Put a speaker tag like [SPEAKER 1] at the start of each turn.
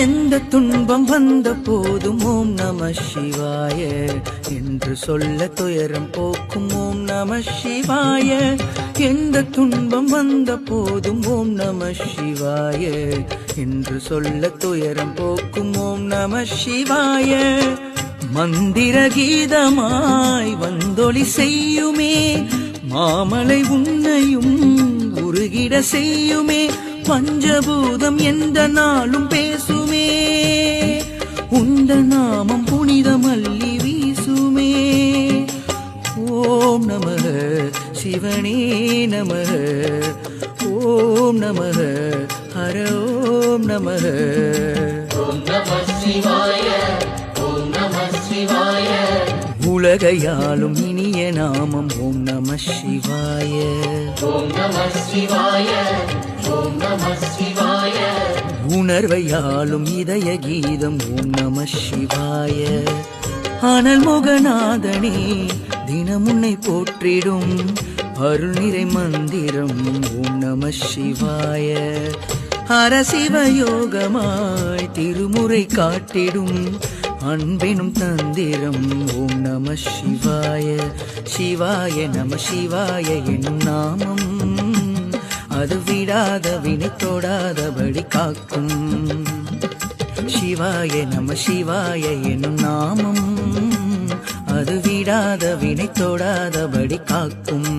[SPEAKER 1] எந்த துன்பம் வந்த போதும் ஓம் நம சிவாய என்று சொல்ல துயரம் போக்கும் ஓம் நம சிவாய. எந்த துன்பம் வந்த போதும் ஓம் நம சிவாய என்று சொல்ல துயரம் போக்கும் ஓம் நம சிவாய. மந்திர கீதமாய் வந்தொளி செய்யுமே, மாமலை உன்னையும் உருகிட செய்யுமே. பஞ்சபூதம் எந்த நாளும் பேசுமே, உந்த நாமம் புனித மல்லி வீசுமே. ஓம் நம சிவனே நம, ஓம் நம ஹர ஓம் நம.
[SPEAKER 2] ஓம் நம சிவாய, ஓம் நம சிவாய.
[SPEAKER 1] உலகையாலும் இனிய நாமம் ஓம் நம சிவாய.
[SPEAKER 2] ஓம் நம சிவாய, ஓம் நம சிவாய.
[SPEAKER 1] உணர்வையாலும் இதய கீதம் ஓம் நம சிவாய. அனல் முகநாதனே தினம் உன்னை போற்றிடும் அருள் நிறை மந்திரம் ஓம் நம சிவாய. ஹரசிவ யோகமாய் திருமுறை காட்டிடும் அன்பெனும் தந்திரம் ஓம் நம சிவாய. சிவாய நம சிவாய என்னும் நாமம் அது விடாத வினை தொடாதபடி காக்கும். சிவாய நம சிவாய என்னும் நாமம் அது விடாத வினை தொடாதபடி காக்கும்.